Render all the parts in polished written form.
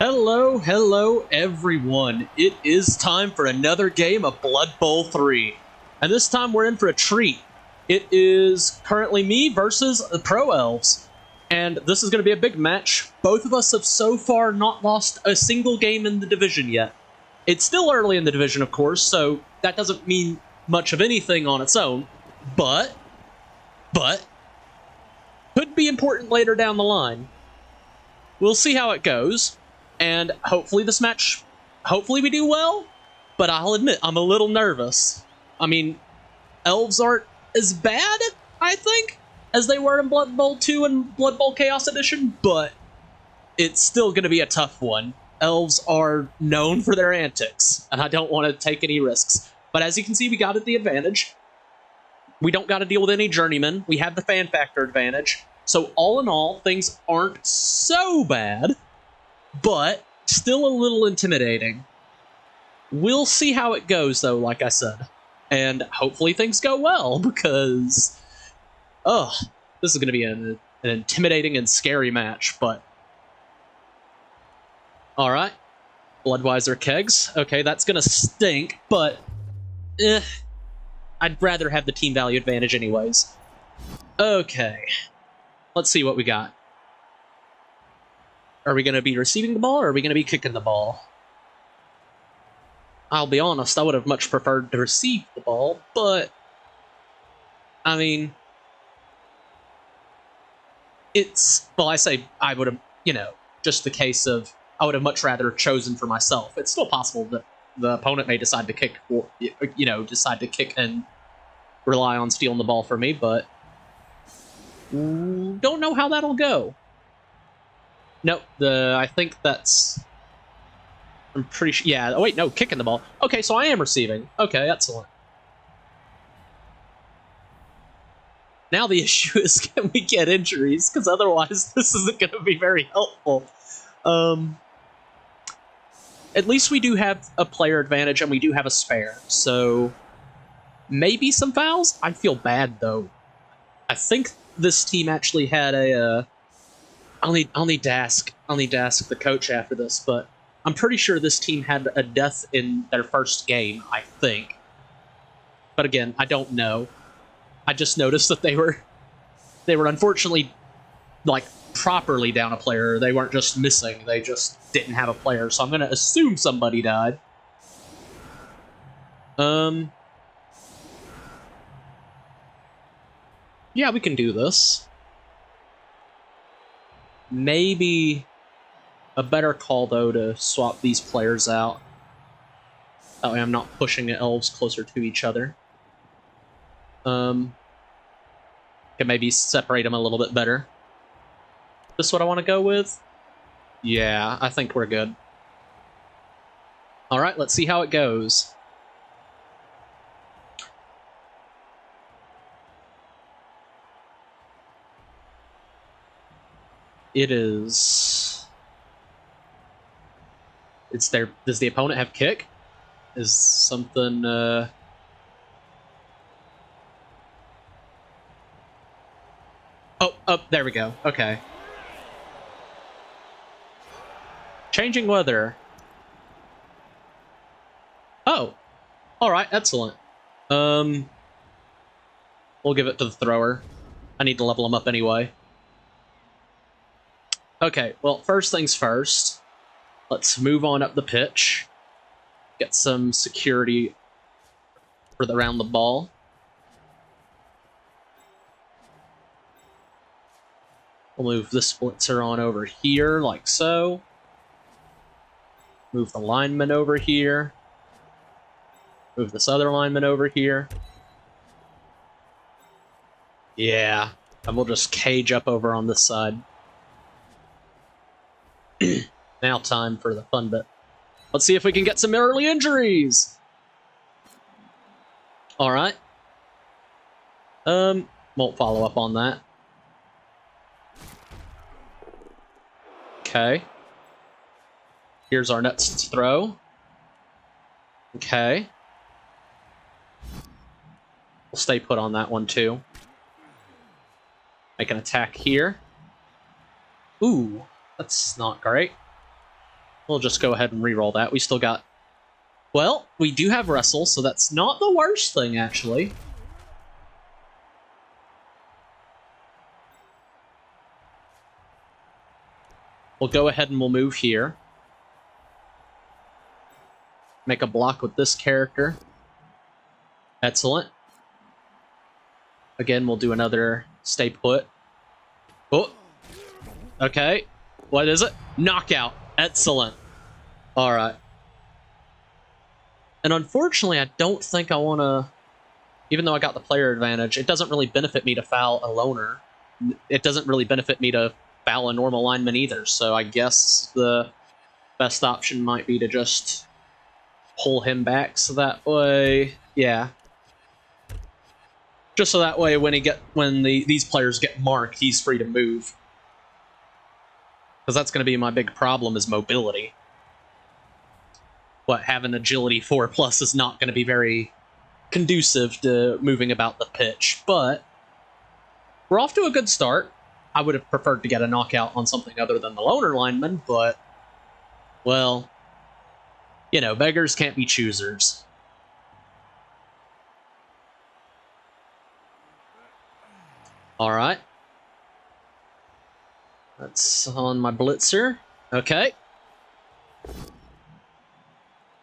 Hello everyone. It is time for another game of Blood Bowl 3. And this time we're in for a treat. It is currently me versus the Pro Elves. And this is going to be a big match. Both of us have so far not lost a single game in the division yet. It's still early in the division, of course, so that doesn't mean much of anything on its own. But, could be important later down the line. We'll see how it goes. And hopefully this match, hopefully we do well, but I'll admit, I'm a little nervous. I mean, Elves aren't as bad, I think, as they were in Blood Bowl 2 and Blood Bowl Chaos Edition, but it's still going to be a tough one. Elves are known for their antics, and I don't want to take any risks. But as you can see, we got the advantage. We don't got to deal with any journeymen. We have the fan factor advantage. So all in all, things aren't so bad, but still a little intimidating. We'll see how it goes, though, like I said. And hopefully things go well, because, this is going to be an intimidating and scary match, but... Alright. Bloodweiser kegs. Okay, that's going to stink, but... I'd rather have the team value advantage anyways. Okay. Let's see what we got. Are we going to be receiving the ball, or are we going to be kicking the ball? I'll be honest, I would have much preferred to receive the ball, but... I mean... It's... Well, I say I would have, just the case of... I would have much rather chosen for myself. It's still possible that the opponent may decide to kick, or, decide to kick and rely on stealing the ball from me, but... Don't know how that'll go. Nope, I think that's... I'm pretty sure... Yeah, oh wait, no, kicking the ball. Okay, so I am receiving. Okay, excellent. Now the issue is, can we get injuries? Because otherwise, this isn't going to be very helpful. At least we do have a player advantage, and we do have a spare, so... Maybe some fouls? I feel bad, though. I think this team actually had a... I'll need to ask the coach after this, but I'm pretty sure this team had a death in their first game, I think. But again, I don't know. I just noticed that they were unfortunately, like, properly down a player. They weren't just missing, they just didn't have a player, so I'm gonna assume somebody died. Yeah, we can do this. Maybe a better call, though, to swap these players out. That way I'm not pushing the elves closer to each other. Can maybe separate them a little bit better. This is what I want to go with? Yeah, I think we're good. Alright, let's see how it goes. It is... Does the opponent have kick? Is something, Oh, there we go. Okay. Changing weather. Oh. Alright, excellent. We'll give it to the thrower. I need to level him up anyway. Okay, well, first things first. Let's move on up the pitch. Get some security around the ball. We'll move the splitzer on over here, like so. Move the lineman over here. Move this other lineman over here. Yeah, and we'll just cage up over on this side. Now time for the fun bit. Let's see if we can get some early injuries! Alright. Won't follow up on that. Okay. Here's our next throw. Okay. We'll stay put on that one, too. Make an attack here. Ooh, that's not great. We'll just go ahead and re-roll that. We still got... Well, we do have wrestle, so that's not the worst thing, actually. We'll go ahead and we'll move here. Make a block with this character. Excellent. Again, we'll do another stay put. Oh! Okay. What is it? Knockout. Excellent. Alright. And unfortunately, I don't think I want to... Even though I got the player advantage, it doesn't really benefit me to foul a loner. It doesn't really benefit me to foul a normal lineman either, so I guess the best option might be to just pull him back so that way... Yeah. Just so that way when these players get marked, he's free to move. Because that's going to be my big problem, is mobility. What, having agility 4+ is not going to be very conducive to moving about the pitch, but we're off to a good start. I would have preferred to get a knockout on something other than the loner lineman, but, well, you know, beggars can't be choosers. Alright. That's on my blitzer. Okay.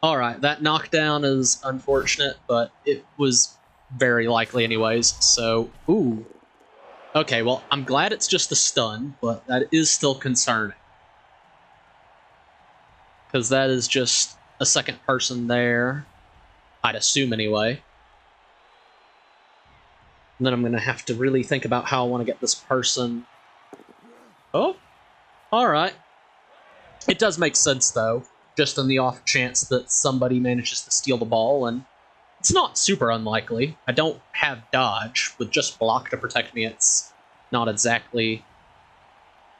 Alright, that knockdown is unfortunate, but it was very likely anyways, so... Ooh. Okay, well, I'm glad it's just a stun, but that is still concerning. Because that is just a second person there. I'd assume anyway. And then I'm going to have to really think about how I want to get this person... Oh, alright. It does make sense, though, just in the off chance that somebody manages to steal the ball, and it's not super unlikely. I don't have dodge. With just block to protect me, it's not exactly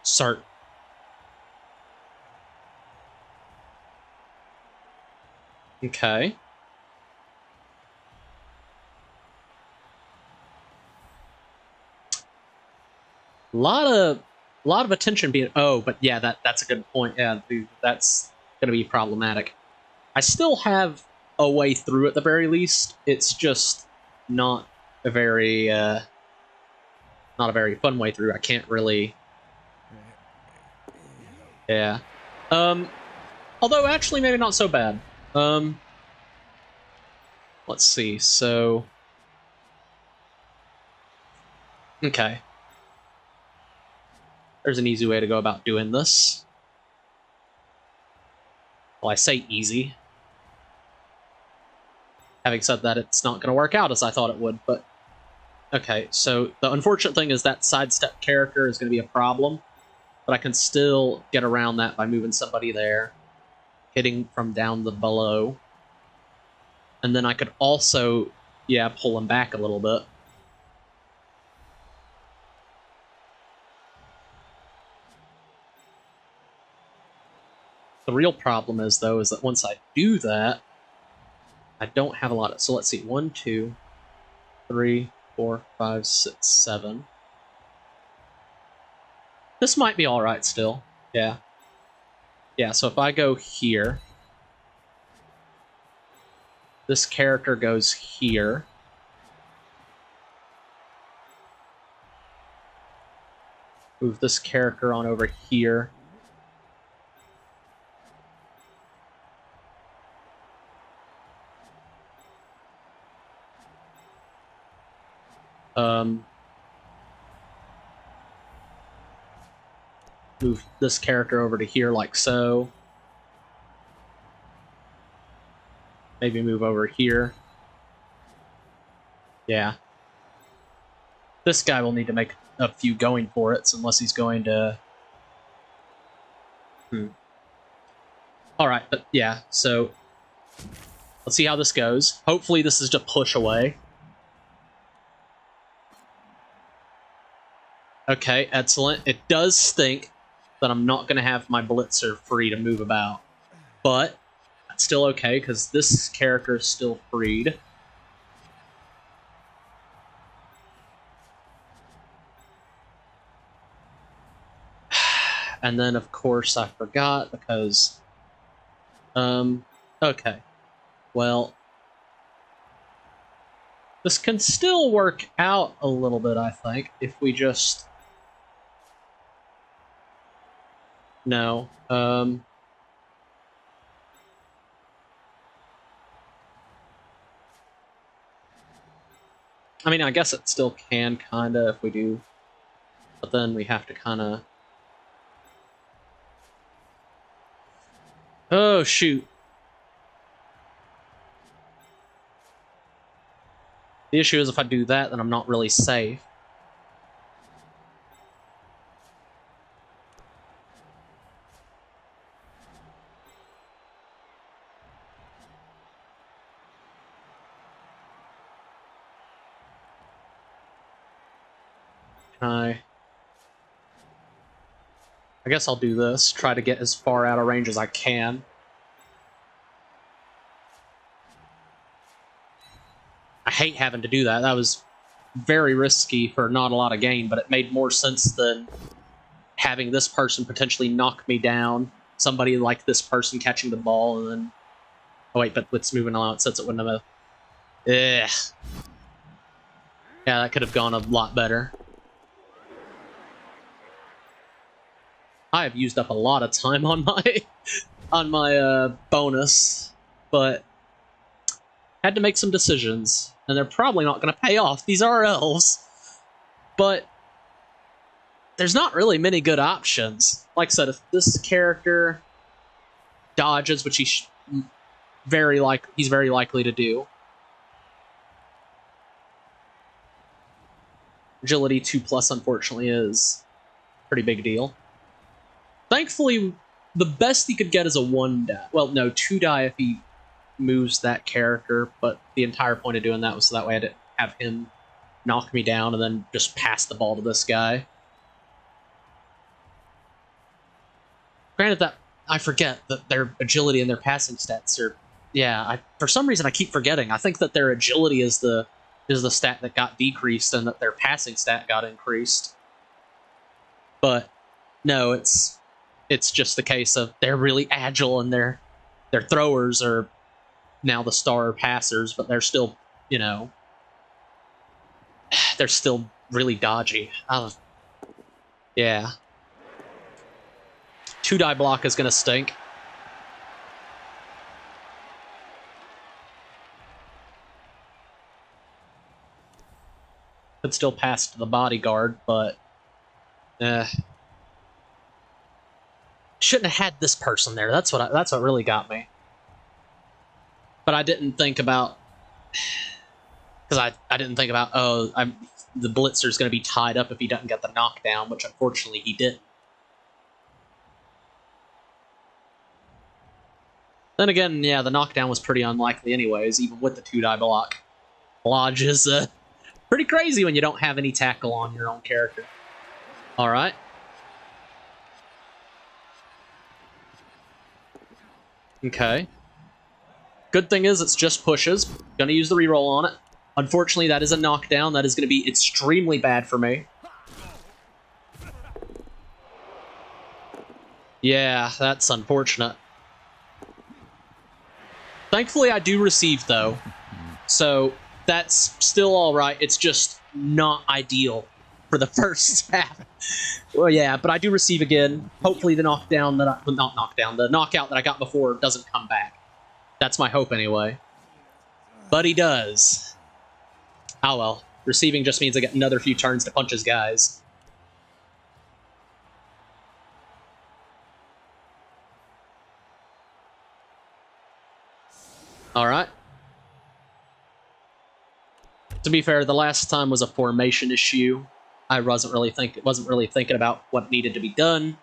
certain. Okay. A lot of attention being... Oh, but yeah, that's a good point. Yeah, that's going to be problematic. I still have a way through at the very least. It's just not a very fun way through. I can't really... Yeah. Although, actually, maybe not so bad. Let's see, so... Okay. There's an easy way to go about doing this. Well, I say easy. Having said that, it's not going to work out as I thought it would, but... Okay, so the unfortunate thing is that sidestep character is going to be a problem, but I can still get around that by moving somebody there, hitting from down the below, and then I could also, yeah, pull him back a little bit. The real problem is, though, is that once I do that, I don't have a lot of... So let's see. 1, 2, 3, 4, 5, 6, 7. This might be alright still. Yeah. Yeah, so if I go here, this character goes here. Move this character on over here. Move this character over to here like so. Maybe move over here. Yeah. This guy will need to make a few going for it, unless he's going to... Alright, but yeah, so... Let's see how this goes. Hopefully this is just push away. Okay, excellent. It does stink that I'm not going to have my blitzer free to move about. But that's still okay, because this character is still freed. And then, of course, I forgot, because Okay. Well, this can still work out a little bit, I think, if we just... No. I mean, I guess it still can, kinda, if we do. But then we have to kinda... Oh, shoot. The issue is if I do that, then I'm not really safe. I guess I'll do this. Try to get as far out of range as I can. I hate having to do that. That was very risky for not a lot of gain, but it made more sense than having this person potentially knock me down. Somebody like this person catching the ball and then... Oh wait, but it's moving allowance since it wouldn't have... Ugh. Yeah, that could have gone a lot better. I have used up a lot of time on my bonus, but had to make some decisions, and they're probably not going to pay off. These are elves, but there's not really many good options. Like I said, if this character dodges, which he's very likely to do. Agility 2+, unfortunately, is a pretty big deal. Thankfully, the best he could get is a 1 die. Well, no, 2 die if he moves that character, but the entire point of doing that was so that way I didn't have him knock me down and then just pass the ball to this guy. Granted that I forget that their agility and their passing stats are... Yeah, for some reason I keep forgetting. I think that their agility is the stat that got decreased and that their passing stat got increased. But no, it's just the case of they're really agile and their throwers are now the star passers, but they're still, you know, they're still really dodgy. Yeah. 2 die block is gonna stink. Could still pass to the bodyguard, but shouldn't have had this person there. That's what really got me. But I didn't think about, because I didn't think about, oh, the blitzer's going to be tied up if he doesn't get the knockdown, which unfortunately he didn't. Then again, yeah, the knockdown was pretty unlikely anyways, even with the 2 die block. Lodge is pretty crazy when you don't have any tackle on your own character. Alright. Okay. Good thing is it's just pushes. Gonna use the reroll on it. Unfortunately, that is a knockdown. That is gonna be extremely bad for me. Yeah, that's unfortunate. Thankfully, I do receive, though. So, that's still alright. It's just not ideal for the first half. Well, yeah, but I do receive again. Hopefully the knockdown that the knockout that I got before doesn't come back. That's my hope anyway. But he does. Oh well. Receiving just means I get another few turns to punch his guys. Alright. To be fair, the last time was a formation issue. I wasn't really thinking about what needed to be done.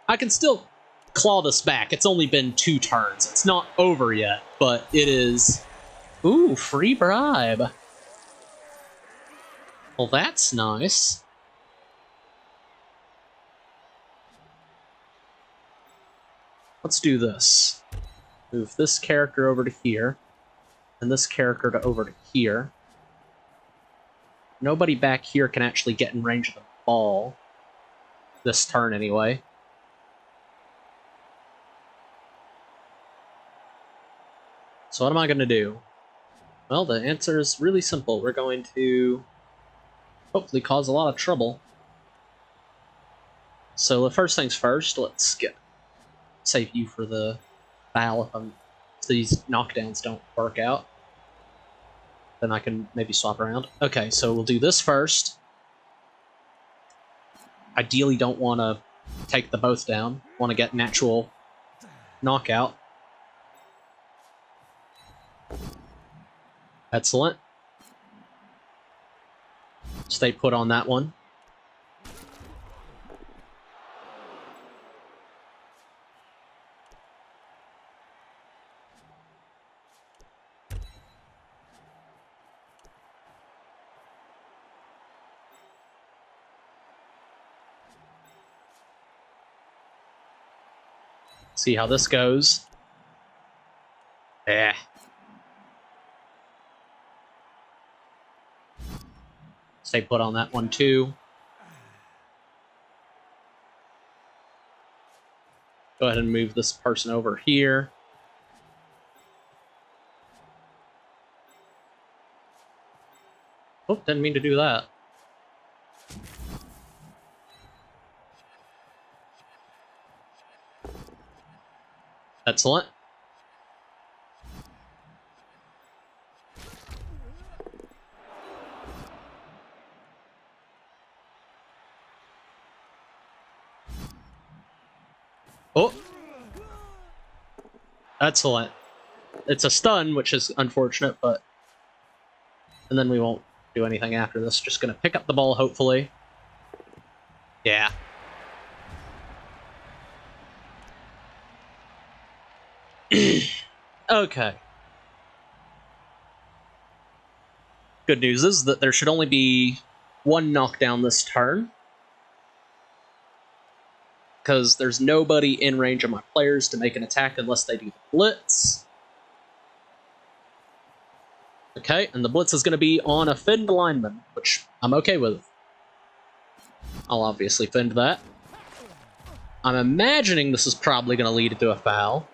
I can still claw this back. It's only been 2 turns. It's not over yet, but it is... Ooh, free bribe. Well, that's nice. Let's do this. Move this character over to here, and this character over to here. Nobody back here can actually get in range of the ball. This turn, anyway. So what am I going to do? Well, the answer is really simple. We're going to hopefully cause a lot of trouble. So the first things first, let's save you for the battle if these knockdowns don't work out. Then I can maybe swap around. Okay, so we'll do this first. Ideally don't want to take the both down. Want to get natural knockout. Excellent. Stay put on that one. See how this goes. Eh. Stay put on that one too. Go ahead and move this person over here. Oh, didn't mean to do that. Excellent. Oh! Excellent. It's a stun, which is unfortunate, but... And then we won't do anything after this. Just gonna pick up the ball, hopefully. Yeah. Okay. Good news is that there should only be one knockdown this turn. Because there's nobody in range of my players to make an attack unless they do the blitz. Okay, and the blitz is going to be on a finned lineman, which I'm okay with. I'll obviously fend that. I'm imagining this is probably going to lead to a foul.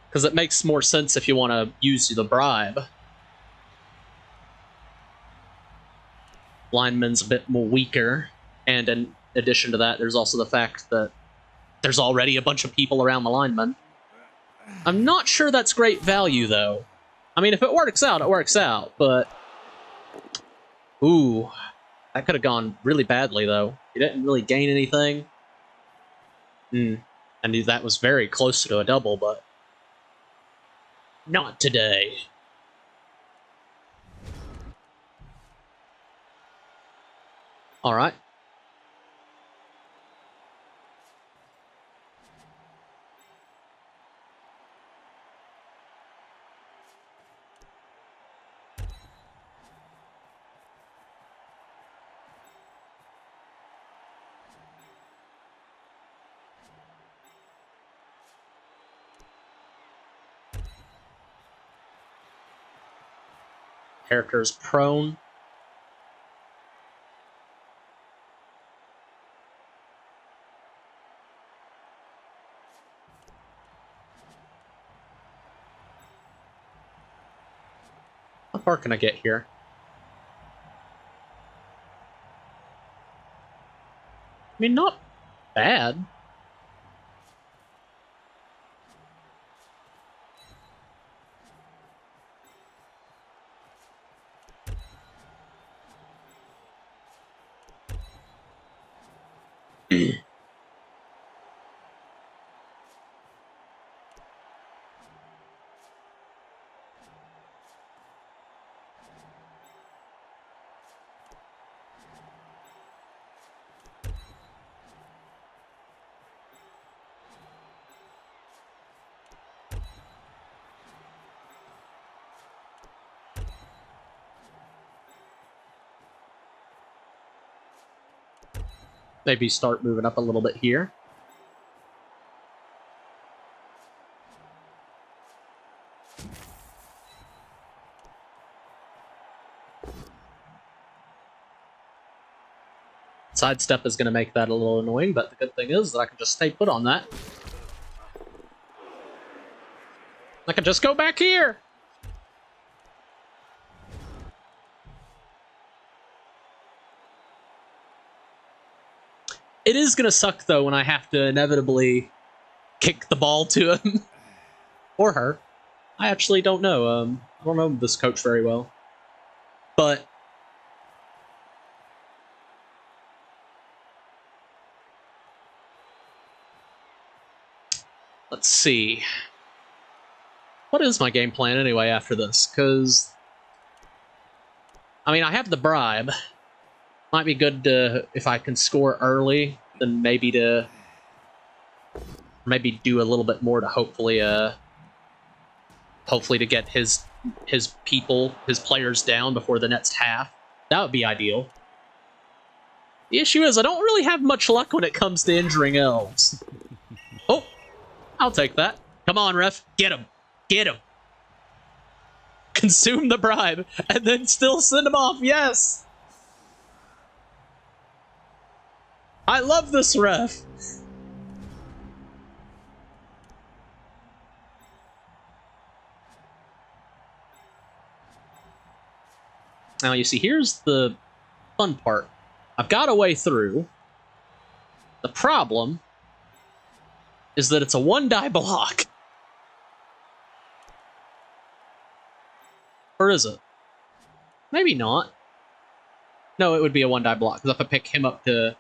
Because it makes more sense if you want to use the bribe. Lineman's a bit more weaker, and in addition to that, there's also the fact that there's already a bunch of people around the lineman. I'm not sure that's great value, though. I mean, if it works out, it works out, but... Ooh, that could have gone really badly, though. You didn't really gain anything. And that was very close to a double, but... Not today. Alright. Character's prone. How far can I get here? I mean, not bad. Maybe start moving up a little bit here. Sidestep is going to make that a little annoying, but the good thing is that I can just stay put on that. could just go back here. It is gonna suck, though, when I have to inevitably kick the ball to him. Or her. I actually don't know. I don't know this coach very well. But... let's see. What is my game plan, anyway, after this? Because... I mean, I have the bribe. Might be good to, if I can score early, then maybe to do a little bit more to hopefully to get his players down before the next half. That would be ideal. The issue is I don't really have much luck when it comes to injuring elves. Oh, I'll take that. Come on, ref, get him, get him. Consume the bribe and then still send him off. Yes. I love this ref. Now, you see, here's the fun part. I've got a way through. The problem is that it's a 1-die block. Or is it? Maybe not. No, it would be a 1-die block, because if I pick him up to...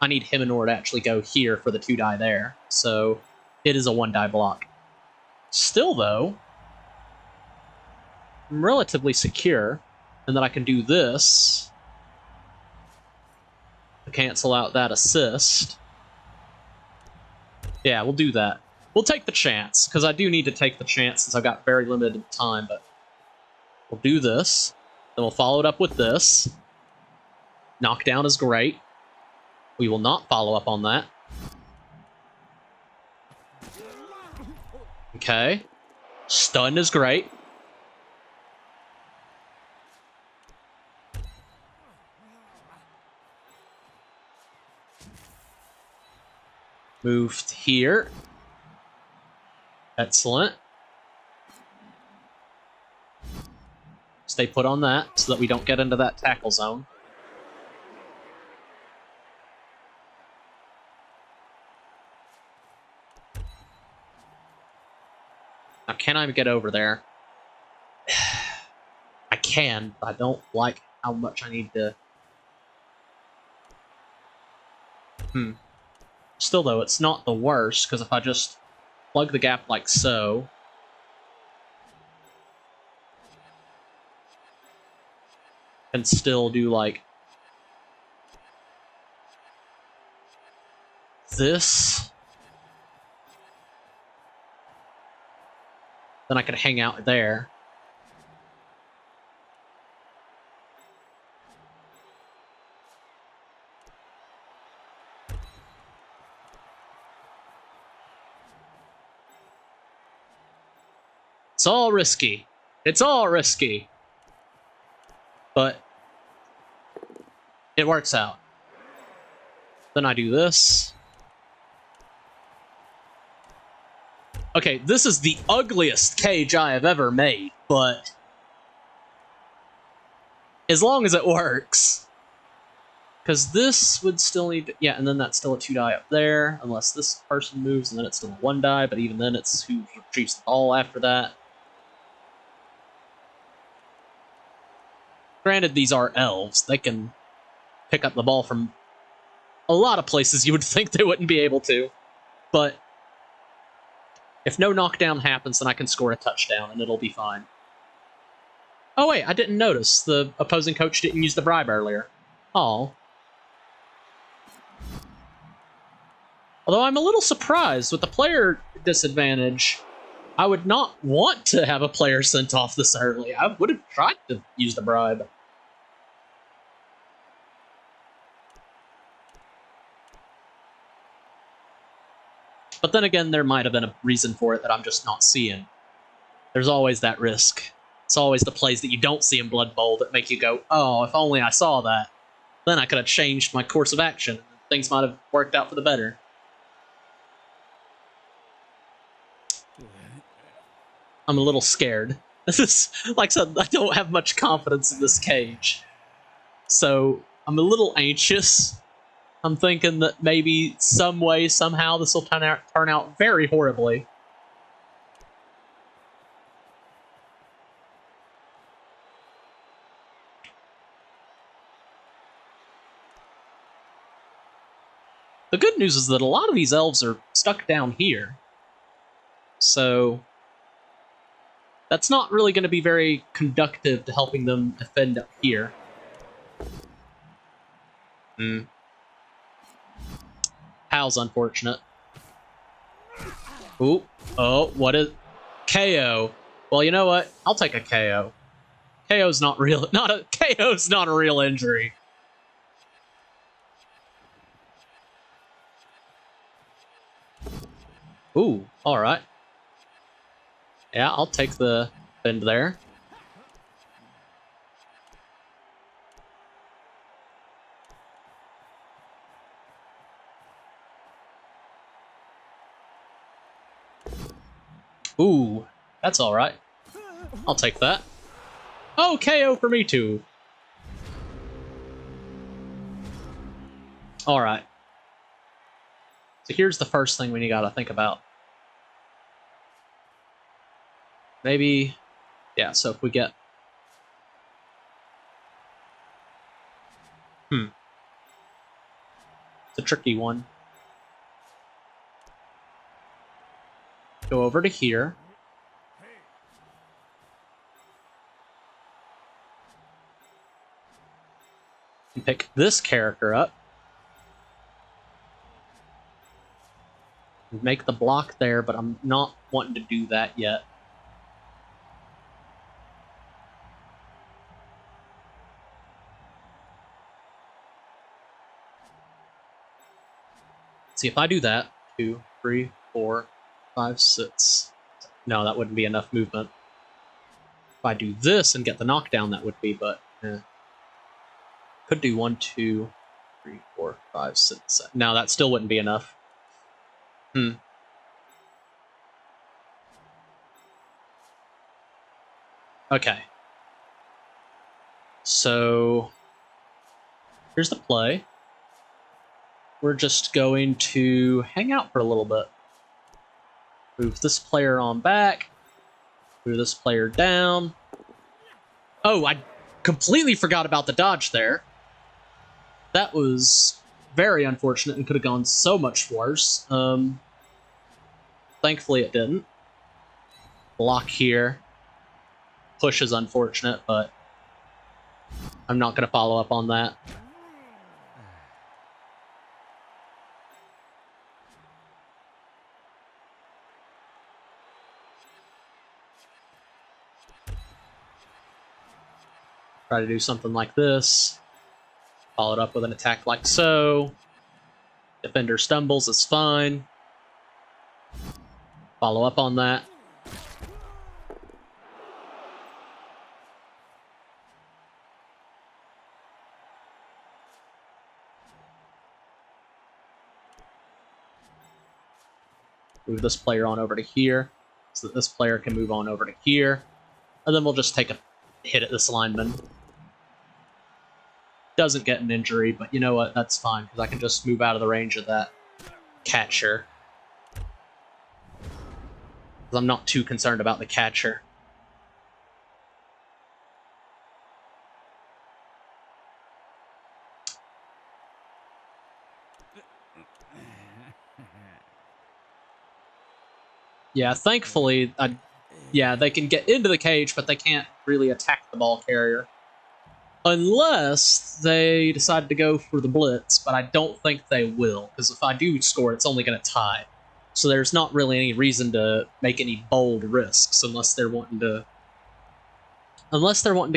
I need him in order to actually go here for the 2-die there. So, it is a 1-die block. Still, though, I'm relatively secure, and that I can do this to cancel out that assist. Yeah, we'll do that. We'll take the chance, because I do need to take the chance since I've got very limited time, but we'll do this. Then we'll follow it up with this. Knockdown is great. We will not follow up on that. Okay. Stun is great. Moved here. Excellent. Stay put on that so that we don't get into that tackle zone. Now, can I get over there? I can, but I don't like how much I need to... Still, though, it's not the worst, because if I just plug the gap like so... and still do, like... this... then I could hang out there. It's all risky. It's all risky. But it works out. Then I do this. Okay, this is the ugliest cage I have ever made, but as long as it works. Because this would still need to, yeah, and then that's still a 2-die up there, unless this person moves, and then it's still a 1-die, but even then it's who retrieves the ball after that. Granted, these are elves. They can pick up the ball from a lot of places you would think they wouldn't be able to, but if no knockdown happens, then I can score a touchdown, and it'll be fine. Oh wait, I didn't notice. The opposing coach didn't use the bribe earlier. Oh. Although I'm a little surprised, with the player disadvantage, I would not want to have a player sent off this early. I would have tried to use the bribe. But then again, there might have been a reason for it that I'm just not seeing. There's always that risk. It's always the plays that you don't see in Blood Bowl that make you go, oh, if only I saw that. Then I could have changed my course of action. Things might have worked out for the better. I'm a little scared. This is, like I said, I don't have much confidence in this cage. So I'm a little anxious. I'm thinking that maybe some way, somehow, this will turn out very horribly. The good news is that a lot of these elves are stuck down here. So that's not really going to be very conductive to helping them defend up here. How's unfortunate. Ooh. Oh, what is... KO. Well, you know what? I'll take a KO. KO's not real... KO's not a real injury. Ooh, alright. Yeah, I'll take the bend there. Ooh, that's alright. I'll take that. Oh, KO for me too. Alright. So here's the first thing we gotta think about. Maybe... Yeah, so if we get... It's a tricky one. Go over to here. And pick this character up. And make the block there, but I'm not wanting to do that yet. See, if I do that, 2, 3, 4, 5, 6. No, that wouldn't be enough movement. If I do this and get the knockdown, that would be, but could do 1, 2, 3, 4, 5, 6, 7. No, that still wouldn't be enough. Okay. So here's the play. We're just going to hang out for a little bit. Move this player on back. Move this player down. Oh, I completely forgot about the dodge there. That was very unfortunate and could have gone so much worse. Thankfully it didn't. Block here. Push is unfortunate, but I'm not going to follow up on that. Try to do something like this. Follow it up with an attack like so. Defender stumbles, is fine. Follow up on that. Move this player on over to here, so that this player can move on over to here. And then we'll just take a hit at this lineman. Doesn't get an injury, but you know what? That's fine, because I can just move out of the range of that catcher. Because I'm not too concerned about the catcher. Yeah, thankfully, yeah, they can get into the cage, but they can't really attack the ball carrier. Unless they decide to go for the blitz, but I don't think they will, because if I do score, it's only going to tie. So there's not really any reason to make any bold risks unless they're wanting to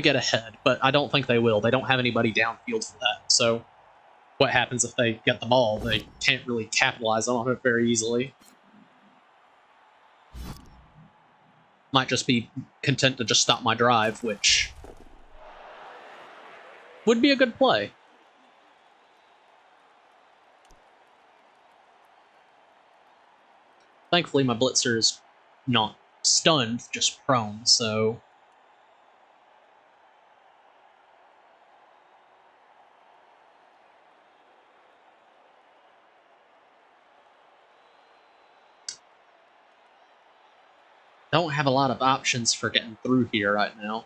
get ahead, but I don't think they will. They don't have anybody downfield for that. So what happens if they get the ball? They can't really capitalize on it very easily. Might just be content to just stop my drive, which would be a good play. Thankfully, my blitzer is not stunned, just prone, so... Don't have a lot of options for getting through here right now.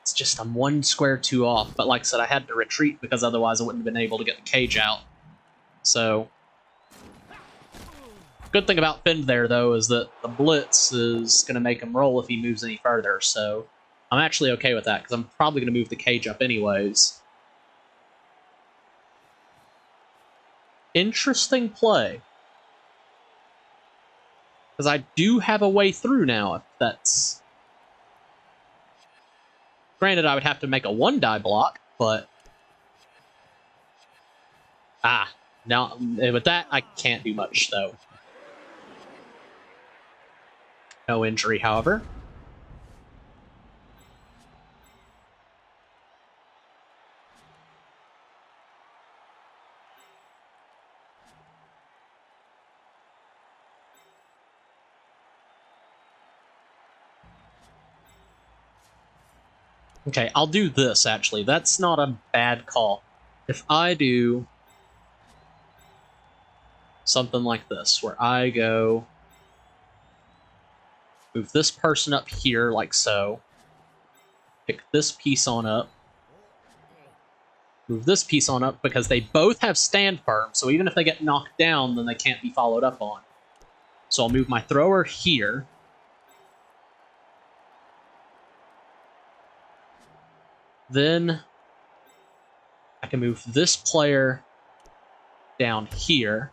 It's just I'm one square too off, but like I said, I had to retreat because otherwise I wouldn't have been able to get the cage out. So, good thing about Finn there, though, is that the blitz is going to make him roll if he moves any further, so I'm actually okay with that, because I'm probably going to move the cage up anyways. Interesting play. Because I do have a way through now, if that's... Granted, I would have to make a 1-die block, but... Ah, now, with that, I can't do much, though. No injury, however. Okay, I'll do this, actually. That's not a bad call. If I do something like this, where I go... Move this person up here, like so. Pick this piece on up. Move this piece on up, because they both have stand firm, so even if they get knocked down, then they can't be followed up on. So I'll move my thrower here. Then I can move this player down here.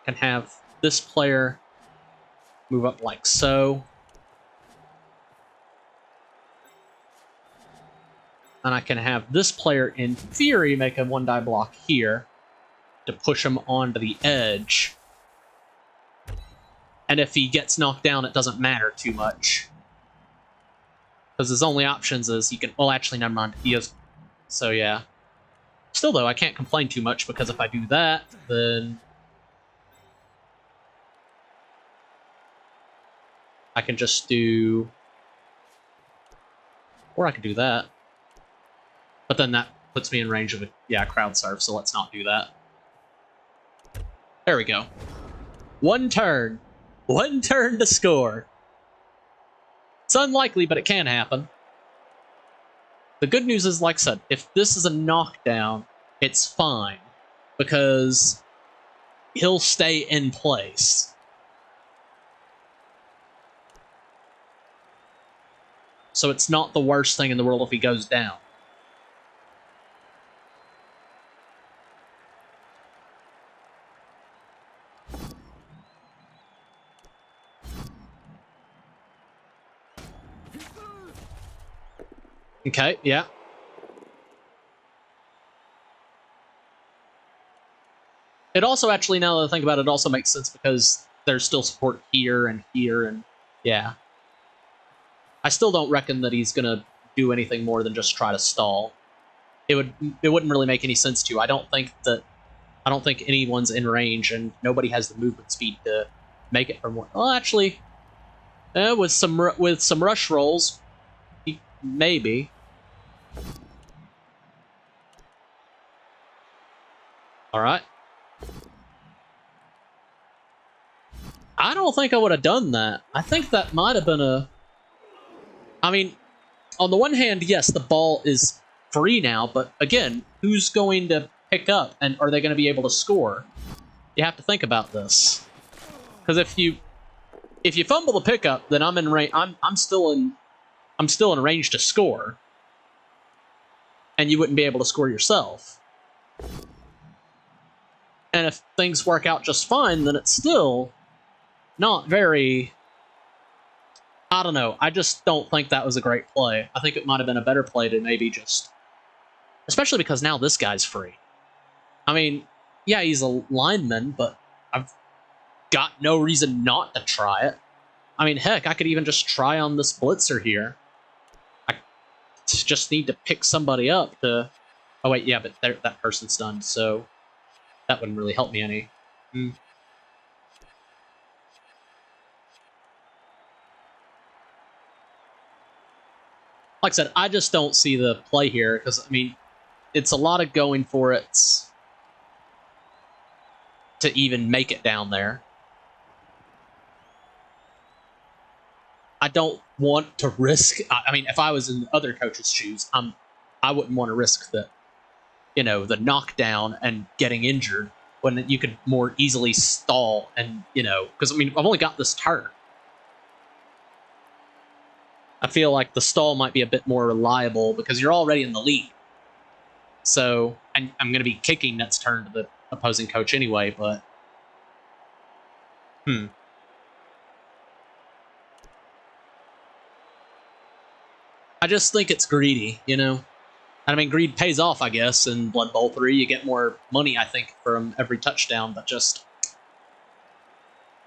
Can have this player move up like so. And I can have this player, in theory, make a 1-die block here to push him onto the edge. And if he gets knocked down, it doesn't matter too much. Because his only options is he can... Well, actually, never mind. He is... So, yeah. Still, though, I can't complain too much, because if I do that, then... I can just do... Or I could do that. But then that puts me in range of a... Yeah, crowd surf, so let's not do that. There we go. One turn. One turn to score. It's unlikely, but it can happen. The good news is, like I said, if this is a knockdown, it's fine. Because he'll stay in place. So it's not the worst thing in the world if he goes down. Okay, yeah. It also actually, now that I think about it, also makes sense because there's still support here, and yeah. I still don't reckon that he's gonna do anything more than just try to stall. It wouldn't really make any sense to. I don't think anyone's in range, and nobody has the movement speed to make it from one. Well, actually, with some rush rolls, maybe. All right. I don't think I would have done that. I think that might have been a... I mean, on the one hand, yes, the ball is free now, but again, who's going to pick up, and are they going to be able to score? You have to think about this, because if you fumble the pickup, then I'm in range. I'm still in range to score, and you wouldn't be able to score yourself. And if things work out just fine, then it's still not very... I don't know. I just don't think that was a great play. I think it might have been a better play to maybe just... Especially because now this guy's free. I mean, yeah, he's a lineman, but got no reason not to try it. I mean, heck, I could even just try on this blitzer here. I just need to pick somebody up to... Oh, wait, yeah, but that person's stunned, so that wouldn't really help me any. Like I said, I just don't see the play here, because, I mean, it's a lot of going for it to even make it down there. I don't want to risk... I mean, if I was in the other coach's shoes, I wouldn't want to risk the knockdown and getting injured when you could more easily stall and, because, I mean, I've only got this turn. I feel like the stall might be a bit more reliable because you're already in the lead. So, and I'm going to be kicking next turn to the opposing coach anyway, but... I just think it's greedy, And I mean, greed pays off, I guess. In Blood Bowl 3, you get more money, I think, from every touchdown, but just...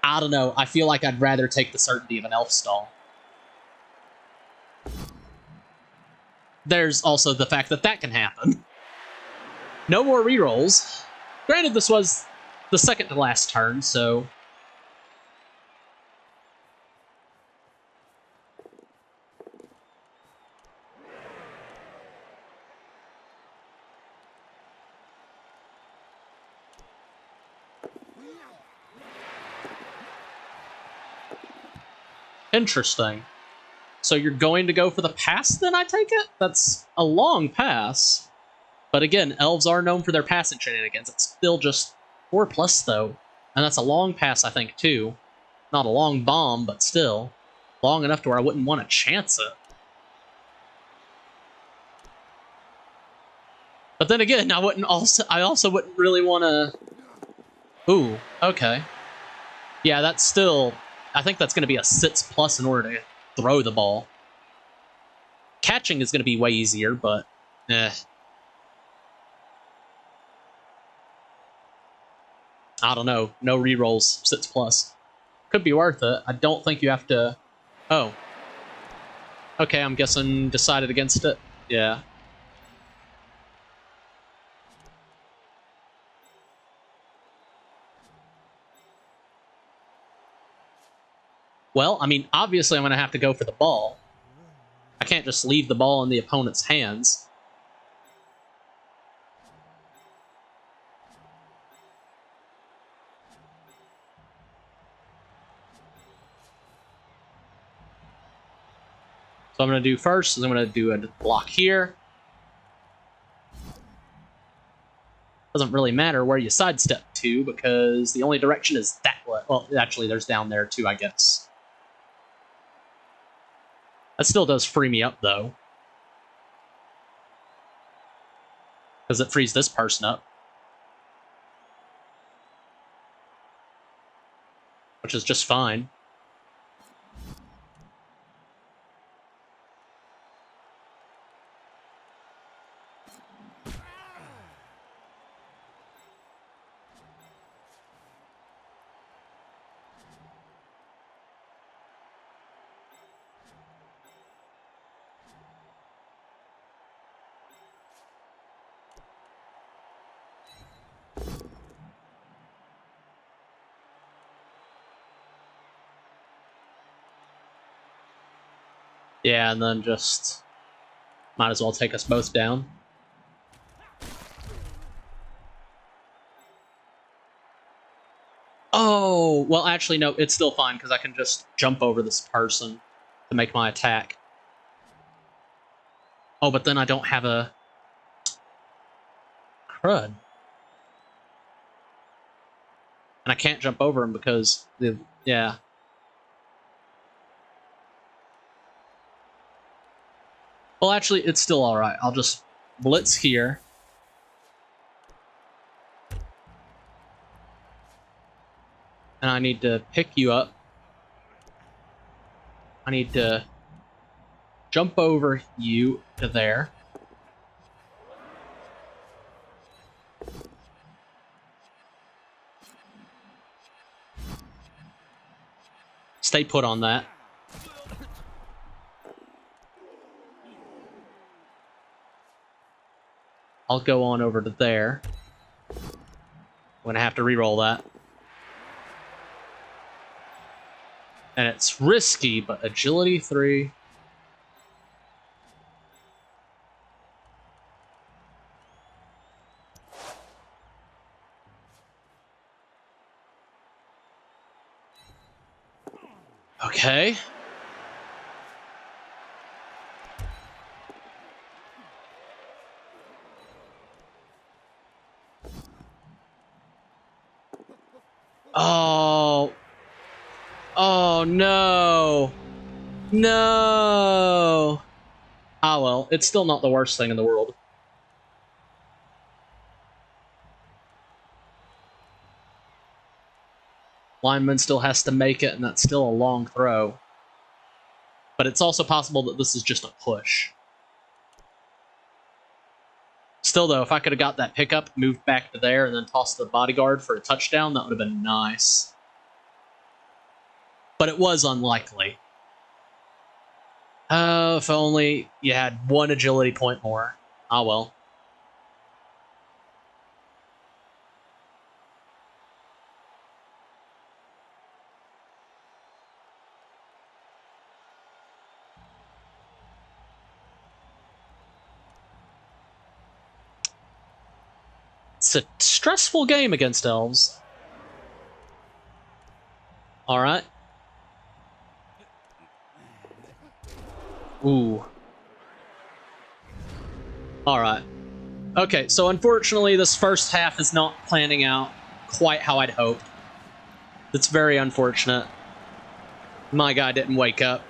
I don't know. I feel like I'd rather take the certainty of an elf stall. There's also the fact that can happen. No more rerolls. Granted, this was the second to last turn, so... Interesting. So you're going to go for the pass, then, I take it? That's a long pass. But again, elves are known for their passing shenanigans. It's still just 4+, though. And that's a long pass, I think, too. Not a long bomb, but still. Long enough to where I wouldn't want to chance it. But then again, I also wouldn't really want to... Ooh, okay. Yeah, that's still... I think that's going to be a 6+ in order to throw the ball. Catching is going to be way easier, but... I don't know. No rerolls, 6+. Could be worth it. I don't think you have to... Oh. Okay, I'm guessing decided against it. Yeah. Well, I mean, obviously I'm going to have to go for the ball. I can't just leave the ball in the opponent's hands. So I'm going to do first, is I'm going to do a block here. Doesn't really matter where you sidestep to, because the only direction is that way. Well, actually, there's down there too, I guess. That still does free me up, though. Because it frees this person up. Which is just fine. Yeah, and then just... might as well take us both down. Oh, well, actually, no, it's still fine, because I can just jump over this person to make my attack. Oh, but then I don't have a... crud. And I can't jump over him because... yeah. Well, actually, it's still alright. I'll just blitz here. And I need to pick you up. I need to jump over you to there. Stay put on that. I'll go on over to there. I'm gonna have to re-roll that. And it's risky, but agility 3. Okay. Oh. Oh, no. No. Ah, well, it's still not the worst thing in the world. Lineman still has to make it, and that's still a long throw. But it's also possible that this is just a push. Still, though, if I could have got that pickup, moved back to there, and then tossed the bodyguard for a touchdown, that would have been nice. But it was unlikely. Oh, if only you had 1 agility point more. Ah, well. It's a stressful game against Elves. Alright. Ooh. Alright. Okay, so unfortunately this first half is not planning out quite how I'd hoped. That's very unfortunate. My guy didn't wake up.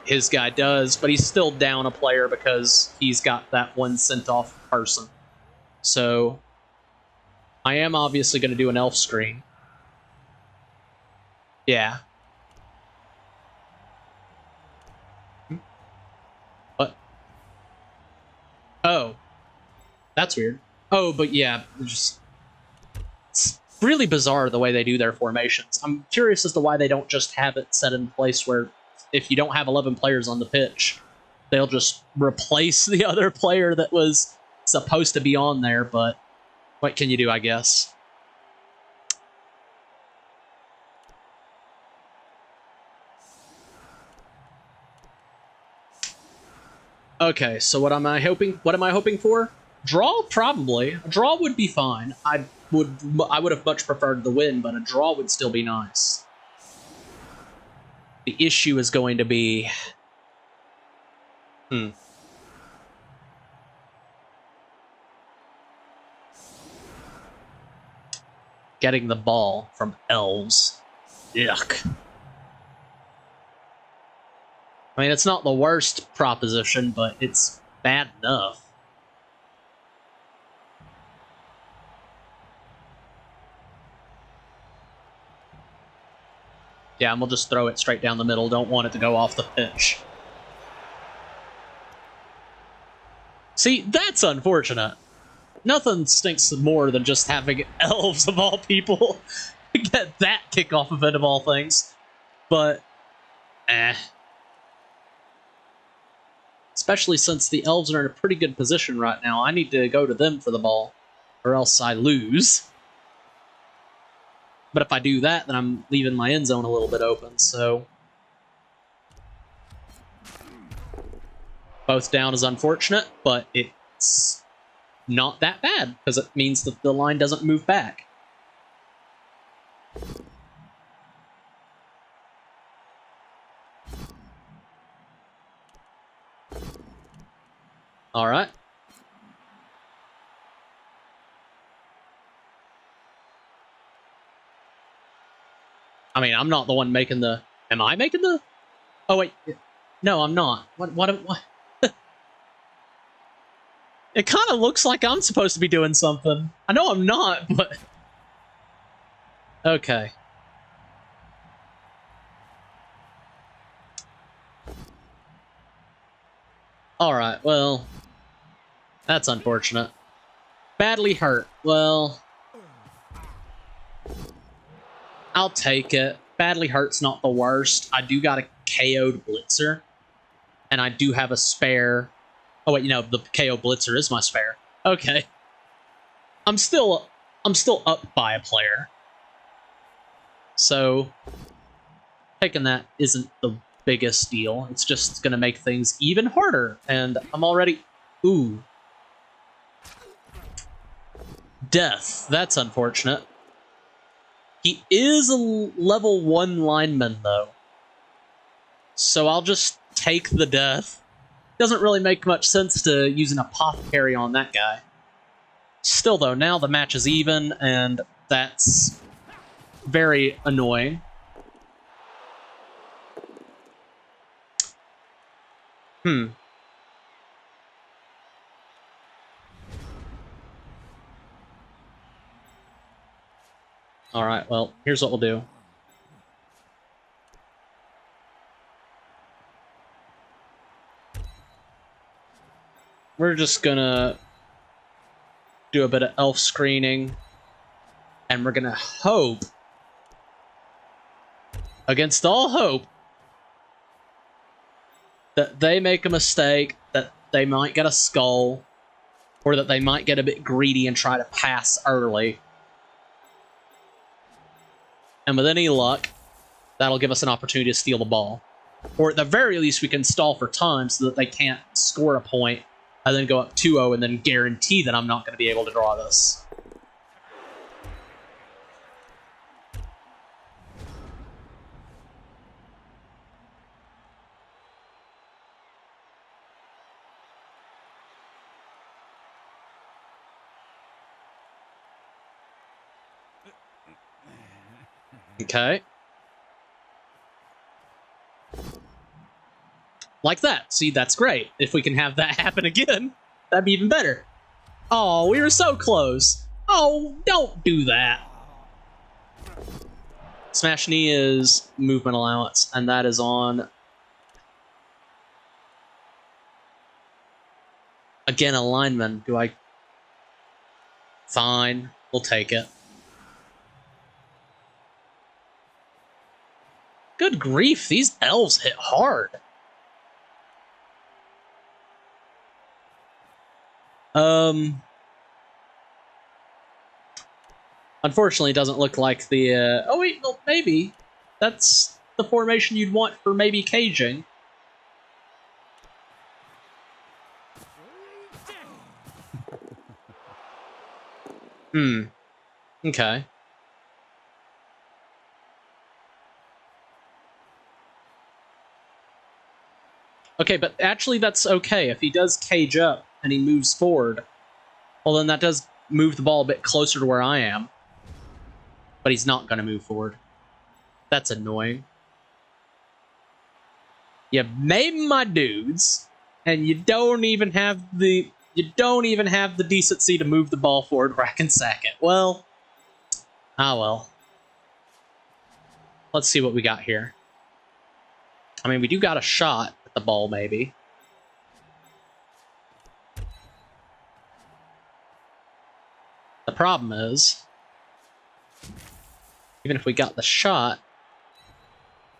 His guy does, but he's still down a player because he's got that 1 sent off person. So I am obviously going to do an elf screen. Yeah. What? Oh. That's weird. Oh, but yeah, just... It's really bizarre the way they do their formations. I'm curious as to why they don't just have it set in place where if you don't have 11 players on the pitch, they'll just replace the other player that was supposed to be on there, but what can you do, I guess? Okay, so what am I hoping for? Draw? Probably. A draw would be fine. I would have much preferred the win, but a draw would still be nice. The issue is going to be... Getting the ball from Elves. Yuck. I mean, it's not the worst proposition, but it's bad enough. Yeah, and we'll just throw it straight down the middle. Don't want it to go off the pitch. See, that's unfortunate. Nothing stinks more than just having Elves, of all people, get that kickoff event of all things. But, especially since the Elves are in a pretty good position right now. I need to go to them for the ball, or else I lose. But if I do that, then I'm leaving my end zone a little bit open, so... Both down is unfortunate, but it's not that bad, because it means that the line doesn't move back. Alright. I mean, I'm not the one making the... Am I making the... Oh, wait. No, I'm not. What? It kind of looks like I'm supposed to be doing something. I know I'm not, but... Okay. Alright, well... That's unfortunate. Badly hurt. Well... I'll take it. badly hurt's not the worst. I do got a KO'd Blitzer, and I do have a spare. Oh wait, the KO Blitzer is my spare. Okay, I'm still up by a player, so taking that isn't the biggest deal. It's just gonna make things even harder, and I'm already. Ooh. Death. That's unfortunate. He is a level 1 lineman, though. So I'll just take the death. Doesn't really make much sense to use an apothecary on that guy. Still, though, now the match is even, and that's very annoying. Alright, well, here's what we'll do. We're just gonna do a bit of elf screening, and we're gonna hope, against all hope, that they make a mistake, that they might get a skull, or that they might get a bit greedy and try to pass early. And with any luck, that'll give us an opportunity to steal the ball. Or at the very least, we can stall for time so that they can't score a point and then go up 2-0 and then guarantee that I'm not going to be able to draw this. Okay. Like that. See, that's great. If we can have that happen again, that'd be even better. Oh, we were so close. Oh, don't do that. Smash knee is movement allowance, and that is on... Again, a lineman. Do I... Fine. We'll take it. Good grief, these elves hit hard. Unfortunately, it doesn't look like the... oh wait, well, maybe. That's the formation you'd want for maybe caging. Okay. Okay, but actually that's okay. If he does cage up and he moves forward, well then that does move the ball a bit closer to where I am. But he's not going to move forward. That's annoying. You made my dudes, and you don't even have the decency to move the ball forward where I can sack it. Well, well. Let's see what we got here. I mean, we do got a shot at the ball, maybe. The problem is, even if we got the shot,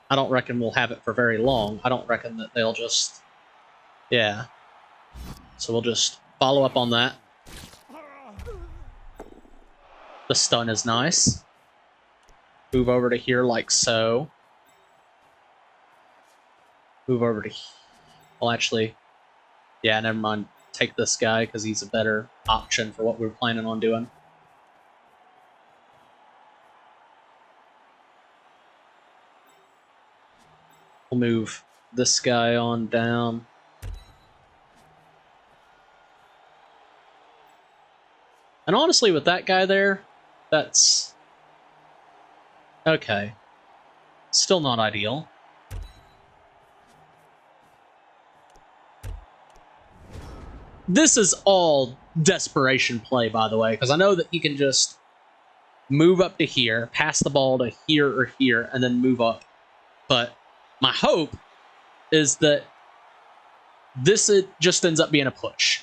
I don't reckon we'll have it for very long. I don't reckon that they'll just... Yeah. So we'll just follow up on that. The stun is nice. Move over to here like so. Move over to... Well, actually... Yeah, never mind. Take this guy, because he's a better option for what we're planning on doing. We'll move this guy on down. And honestly, with that guy there, that's... Okay. Still not ideal. This is all desperation play, by the way, because I know that he can just move up to here, pass the ball to here or here, and then move up. But my hope is that this just ends up being a push.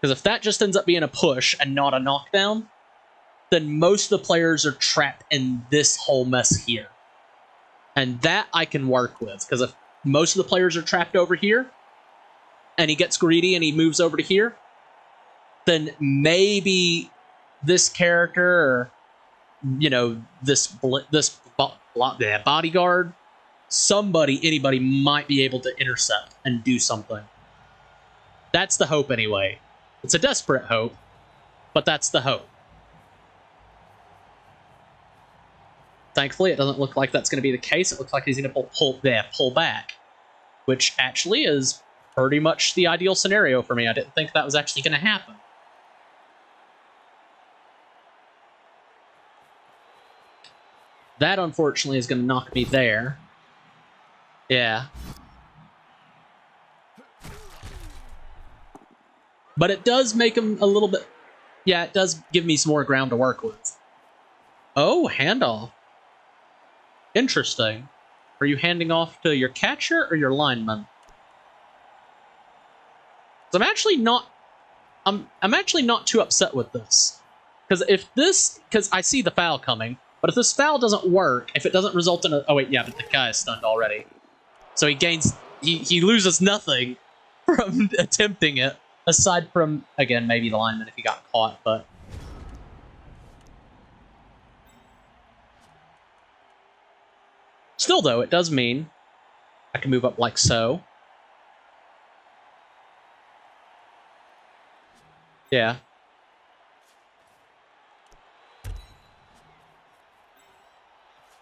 Because if that just ends up being a push and not a knockdown, then most of the players are trapped in this whole mess here. And that I can work with, because if most of the players are trapped over here, and he gets greedy and he moves over to here, then maybe this character, or, you know, this bodyguard, anybody might be able to intercept and do something. That's the hope anyway. It's a desperate hope, but that's the hope. Thankfully, it doesn't look like that's going to be the case. It looks like he's going to pull back, which actually is pretty much the ideal scenario for me. I didn't think that was actually going to happen. That, unfortunately, is going to knock me there. Yeah. But it does make him a little bit... Yeah, it does give me some more ground to work with. Oh, handoff. Interesting. Are you handing off to your catcher or your lineman? I'm actually not... I'm actually not too upset with this. Because I see the foul coming, but if this foul doesn't work, if it doesn't result in a... Oh wait, yeah, but the guy is stunned already. So he loses nothing from attempting it, aside from, again, maybe the lineman if he got caught, but... Still, though, it does mean I can move up like so. Yeah.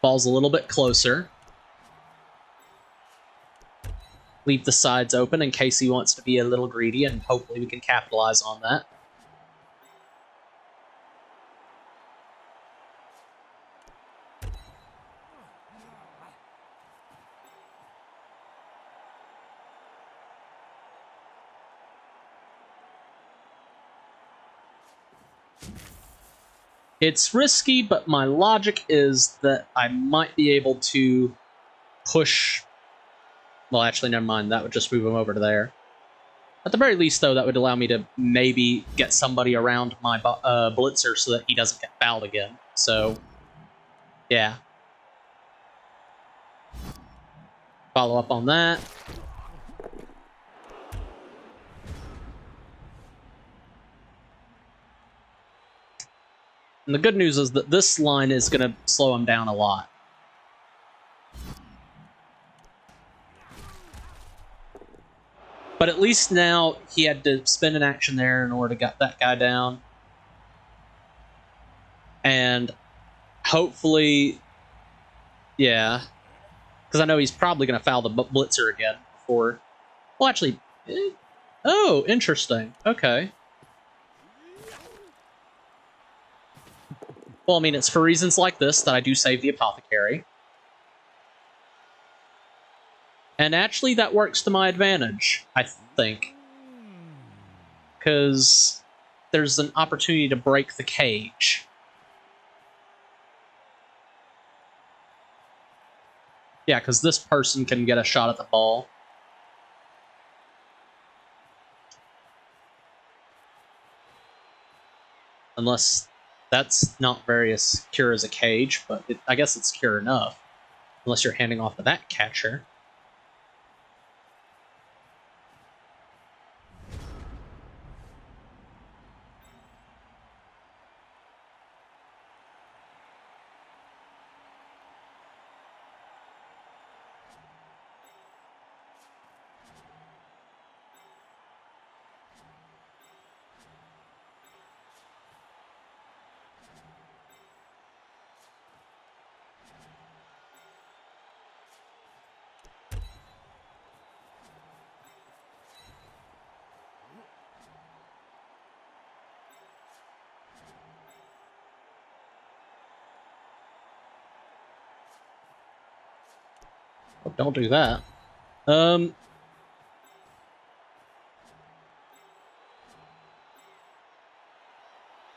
Ball's a little bit closer. Leave the sides open in case he wants to be a little greedy, and hopefully we can capitalize on that. It's risky, but my logic is that I might be able to push... Well, actually, never mind. That would just move him over to there. At the very least, though, that would allow me to maybe get somebody around my blitzer so that he doesn't get fouled again. So, yeah. Follow up on that. And the good news is that this line is going to slow him down a lot. But at least now he had to spend an action there in order to get that guy down. And hopefully, yeah. Because I know he's probably going to foul the blitzer again before... Well, actually... Oh, interesting. Okay. Well, I mean, it's for reasons like this that I do save the apothecary. And actually, that works to my advantage, I think. Because there's an opportunity to break the cage. Yeah, because this person can get a shot at the ball. Unless that's not very secure as a cage, but I guess it's secure enough. Unless you're handing off to that catcher. Oh, don't do that.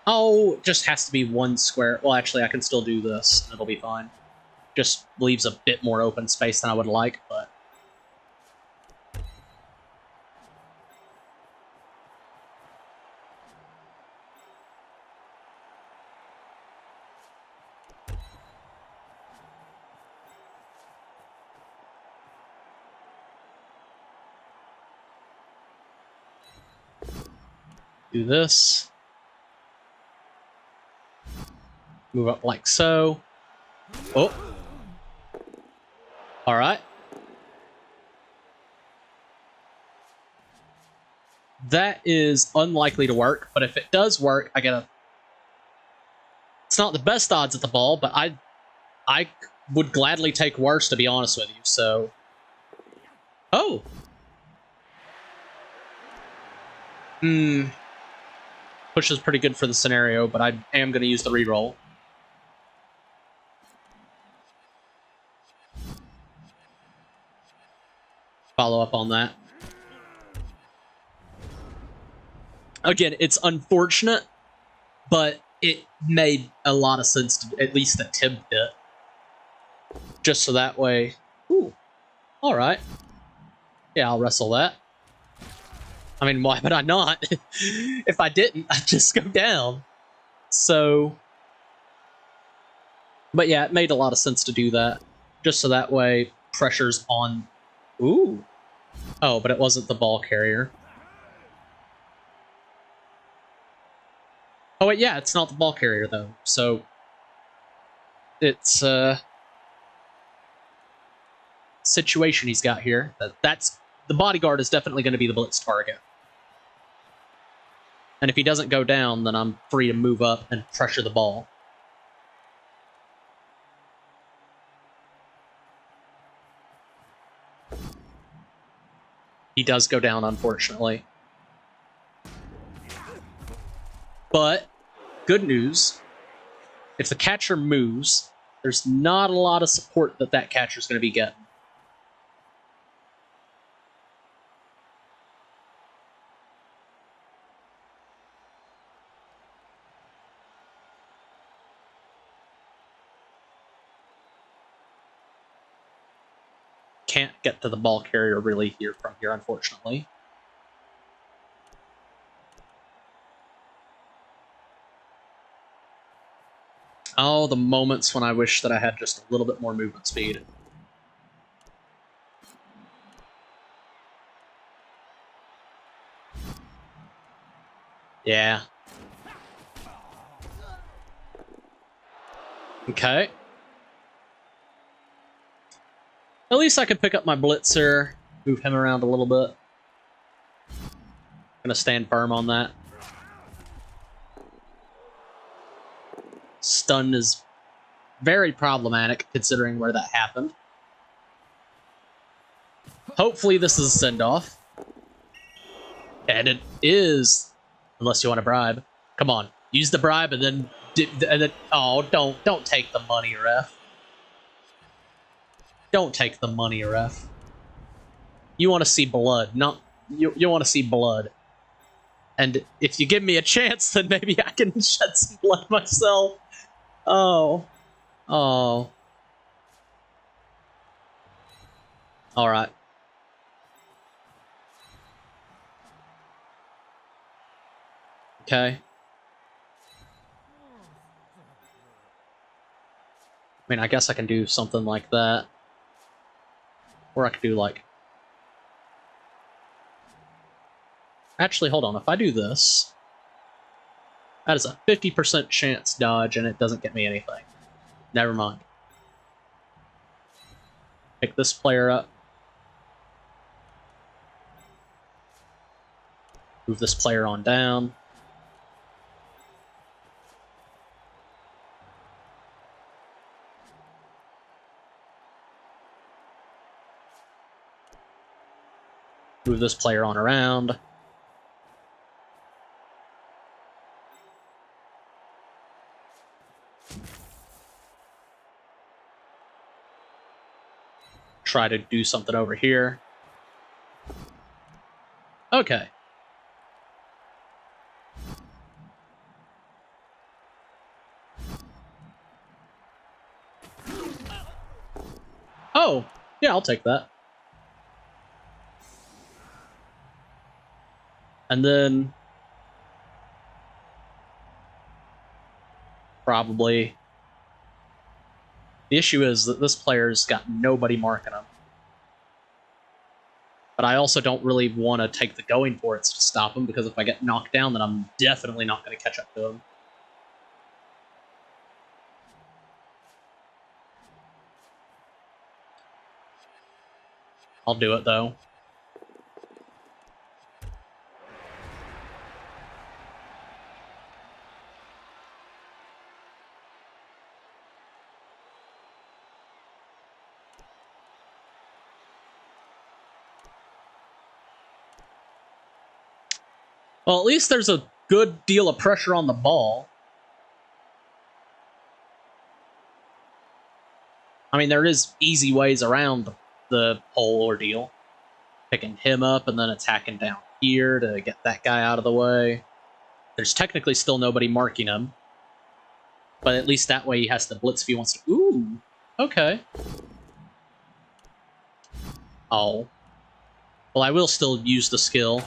Oh, it just has to be one square. Well, actually, I can still do this, and it'll be fine. Just leaves a bit more open space than I would like, but... Do this. Move up like so. Oh. All right. That is unlikely to work, but if it does work, I get a... It's not the best odds at the ball, but I would gladly take worse, to be honest with you, so... Oh! Push is pretty good for the scenario, but I am going to use the reroll. Follow up on that. Again, it's unfortunate, but it made a lot of sense to at least attempt it. Just so that way... Ooh. Alright. Yeah, I'll wrestle that. I mean, why would I not? If I didn't, I'd just go down. So... But yeah, it made a lot of sense to do that. Just so that way, pressure's on... Ooh. Oh, but it wasn't the ball carrier. Oh, wait, yeah, it's not the ball carrier, though. So... It's, situation he's got here. That's... The bodyguard is definitely going to be the blitz target. And if he doesn't go down, then I'm free to move up and pressure the ball. He does go down, unfortunately. But, good news, if the catcher moves, there's not a lot of support that catcher's going to be getting. Can't get to the ball carrier really from here, unfortunately. Oh, the moments when I wish that I had just a little bit more movement speed. Yeah. Okay. At least I could pick up my blitzer, move him around a little bit. Gonna stand firm on that. Stun is very problematic considering where that happened. Hopefully this is a send-off. And it is, unless you want a bribe. Come on, use the bribe and then oh, don't take the money, ref. Don't take the money, ref. You want to see blood, not you want to see blood. And if you give me a chance, then maybe I can shed some blood myself. Oh. Oh. Alright. Okay. I mean, I guess I can do something like that. Or I could do like... Actually, hold on. If I do this... That is a 50% chance dodge, and it doesn't get me anything. Never mind. Pick this player up. Move this player on down. Move this player on around. Try to do something over here. Okay. Oh, yeah, I'll take that. And then... Probably... The issue is that this player's got nobody marking him. But I also don't really want to take the going for it to stop him, because if I get knocked down, then I'm definitely not going to catch up to him. I'll do it, though. Well, at least there's a good deal of pressure on the ball. I mean, there is easy ways around the whole ordeal. Picking him up and then attacking down here to get that guy out of the way. There's technically still nobody marking him. But at least that way he has to blitz if he wants to. Ooh, okay. Oh. Well, I will still use the skill.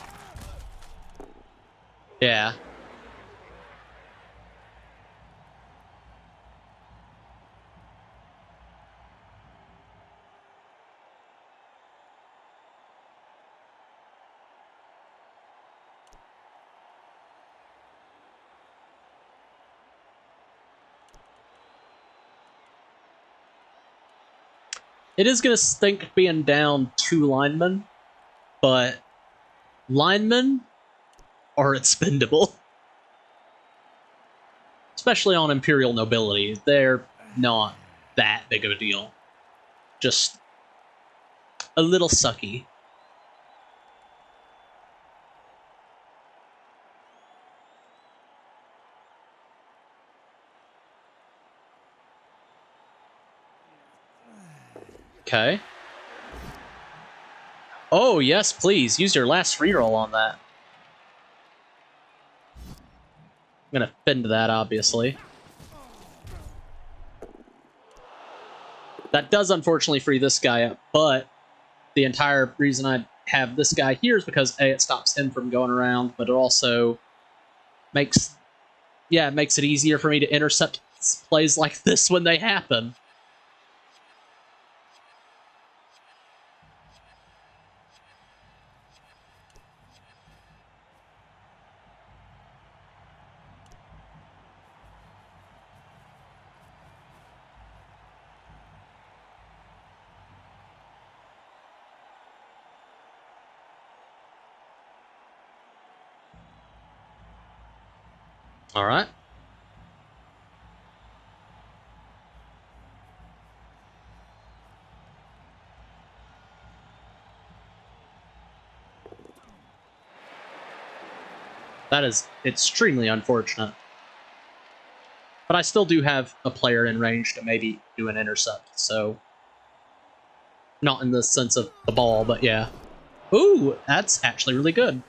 Yeah. It is going to stink being down 2 linemen, but linemen are expendable. Especially on Imperial Nobility. They're not that big of a deal. Just a little sucky. Okay. Oh, yes, please. Use your last reroll on that. I'm gonna fend that, obviously. That does unfortunately free this guy up, but the entire reason I have this guy here is because A, it stops him from going around, but it also makes it easier for me to intercept plays like this when they happen. All right. That is extremely unfortunate. But I still do have a player in range to maybe do an intercept, so... Not in the sense of the ball, but yeah. Ooh, that's actually really good.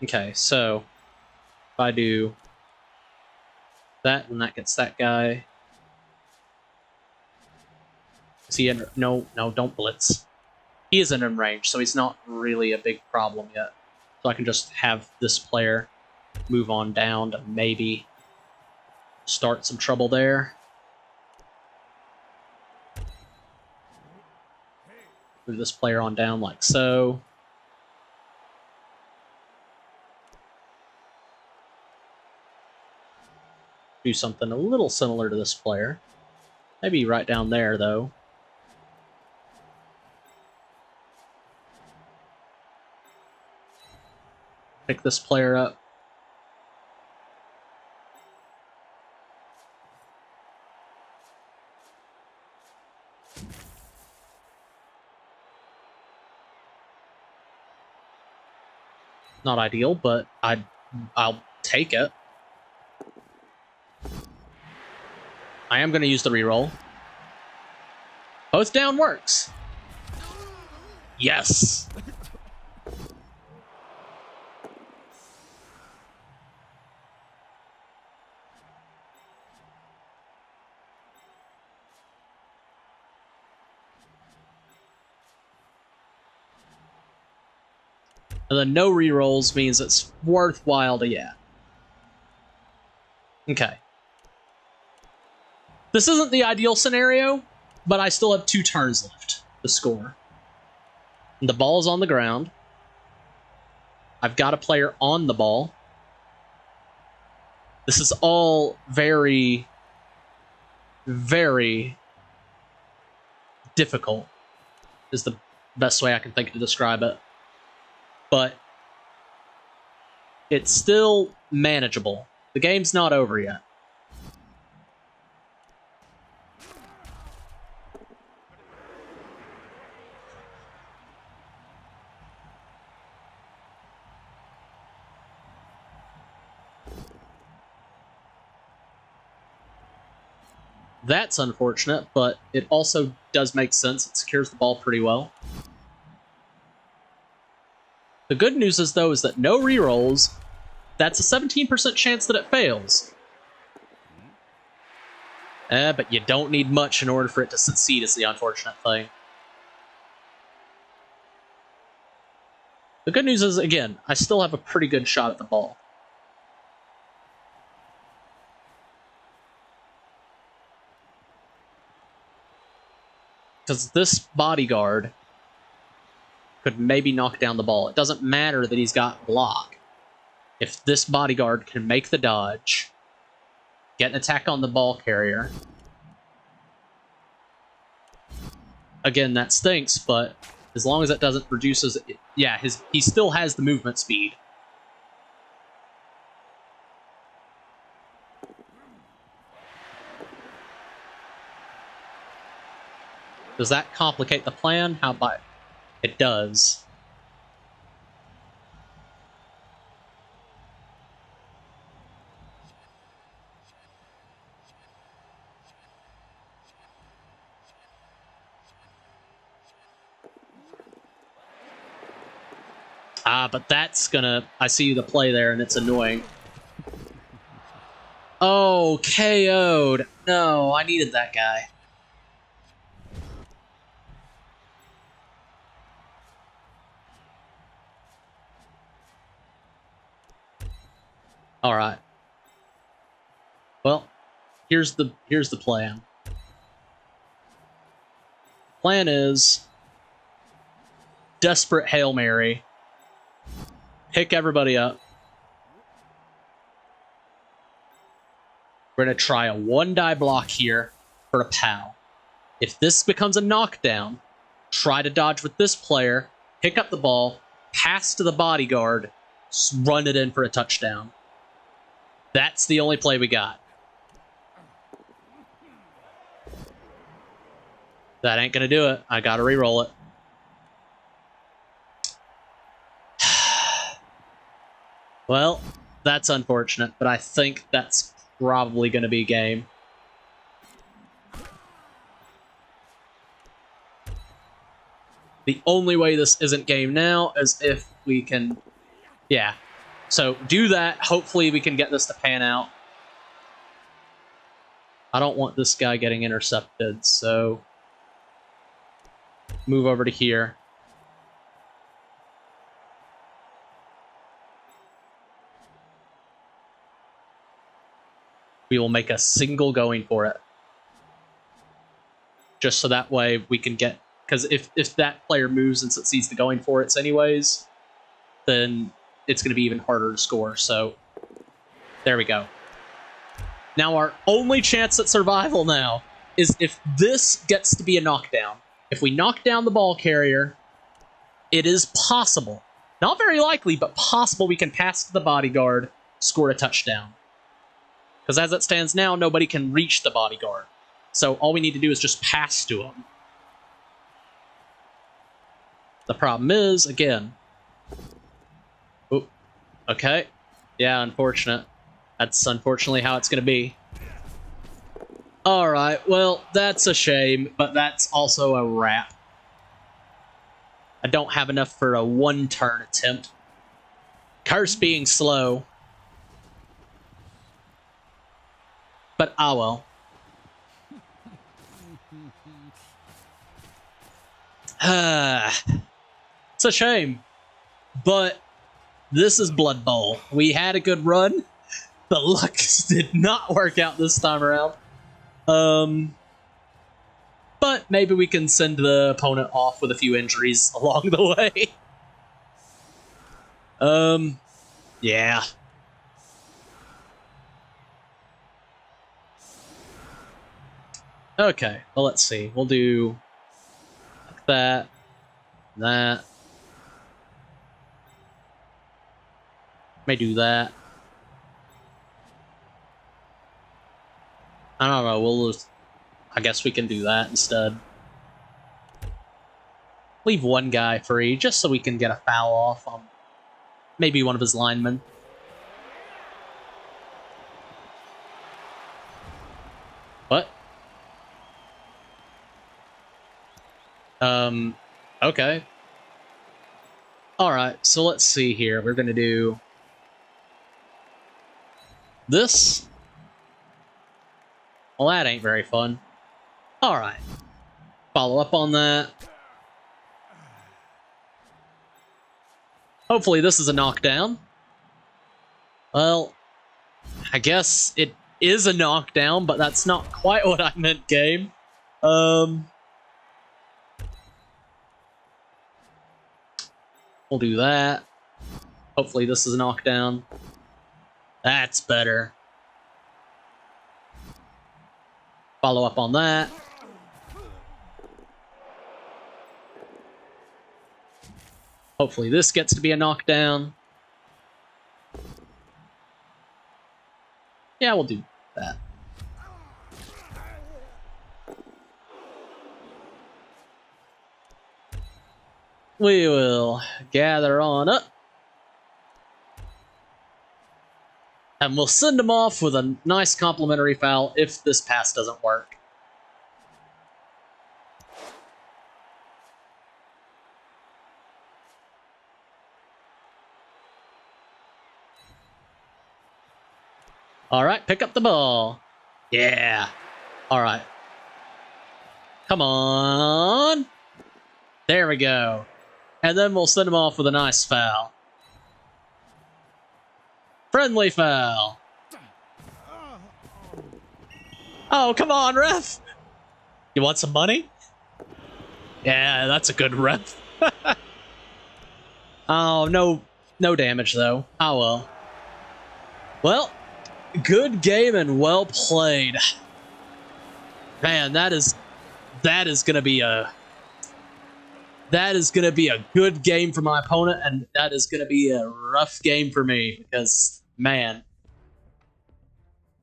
Okay, so... If I do... that, and that gets that guy... Is he in... No, don't blitz. He isn't in range, so he's not really a big problem yet. So I can just have this player move on down to maybe start some trouble there. Move this player on down like so. Do something a little similar to this player. Maybe right down there, though. Pick this player up. Not ideal, but I'll take it. I am going to use the reroll. Both down works. Yes. And then no rerolls means it's worthwhile to, yeah. Okay. This isn't the ideal scenario, but I still have 2 turns left to score. And the ball's on the ground. I've got a player on the ball. This is all very, very difficult, is the best way I can think to describe it. But it's still manageable. The game's not over yet. That's unfortunate, but it also does make sense. It secures the ball pretty well. The good news is, though, is that no rerolls. That's a 17% chance that it fails. But you don't need much in order for it to succeed, is the unfortunate thing. The good news is, again, I still have a pretty good shot at the ball. Because this bodyguard could maybe knock down the ball. It doesn't matter that he's got block. If this bodyguard can make the dodge, get an attack on the ball carrier. Again, that stinks, but as long as it doesn't reduce his... Yeah, he still has the movement speed. Does that complicate the plan? How about it? It does. But that's gonna... I see the play there, and it's annoying. Oh, KO'd. No, I needed that guy. All right. Well, here's the plan. Plan is desperate Hail Mary. Pick everybody up. We're going to try a 1-die block here for a POW. If this becomes a knockdown, try to dodge with this player, pick up the ball, pass to the bodyguard, run it in for a touchdown. That's the only play we got. That ain't going to do it. I got to re-roll it. Well, that's unfortunate, but I think that's probably going to be game. The only way this isn't game now is if we can... Yeah. So do that. Hopefully we can get this to pan out. I don't want this guy getting intercepted, so... Move over to here. We will make a single going for it. Just so that way we can get... Because if that player moves and succeeds the going for it anyways, then it's going to be even harder to score. So, there we go. Now our only chance at survival now is if this gets to be a knockdown. If we knock down the ball carrier, it is possible. Not very likely, but possible we can pass to the bodyguard, score a touchdown. Because as it stands now, nobody can reach the bodyguard. So all we need to do is just pass to him. The problem is, again... Oop. Okay. Yeah, unfortunate. That's unfortunately how it's going to be. Alright, well, that's a shame, but that's also a wrap. I don't have enough for a 1-turn attempt. Curse being slow. But ah well. It's a shame. But this is Blood Bowl. We had a good run. The luck did not work out this time around. But maybe we can send the opponent off with a few injuries along the way. Yeah. Okay, well, let's see. We'll do like that, that. May do that. I don't know, we'll just, I guess we can do that instead. Leave one guy free, just so we can get a foul off on maybe one of his linemen. What? Okay. Alright, so let's see here. We're gonna do this. Well, that ain't very fun. Alright. Follow up on that. Hopefully this is a knockdown. Well, I guess it is a knockdown, but that's not quite what I meant, game. We'll do that. Hopefully this is a knockdown. That's better. Follow up on that. Hopefully this gets to be a knockdown. Yeah, we'll do that. We will gather on up. And we'll send them off with a nice complimentary foul if this pass doesn't work. Alright, pick up the ball. Yeah. Alright. Come on. There we go. And then we'll send him off with a nice foul. Friendly foul. Oh, come on, ref. You want some money? Yeah, that's a good ref. Oh, no damage, though. Oh, well. Well, good game and well played. Man, that is gonna be a good game for my opponent, and that is gonna be a rough game for me because, man,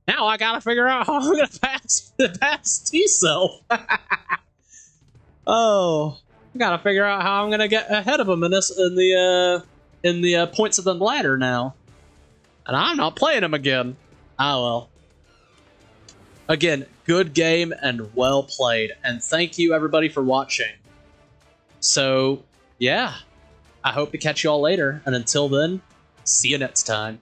now I gotta figure out how I'm gonna pass T-Cell. Oh, I gotta figure out how I'm gonna get ahead of him in the points of the ladder now, and I'm not playing him again. Ah, well. Again, good game and well played, and thank you everybody for watching. So, yeah, I hope to catch you all later, and until then, see you next time.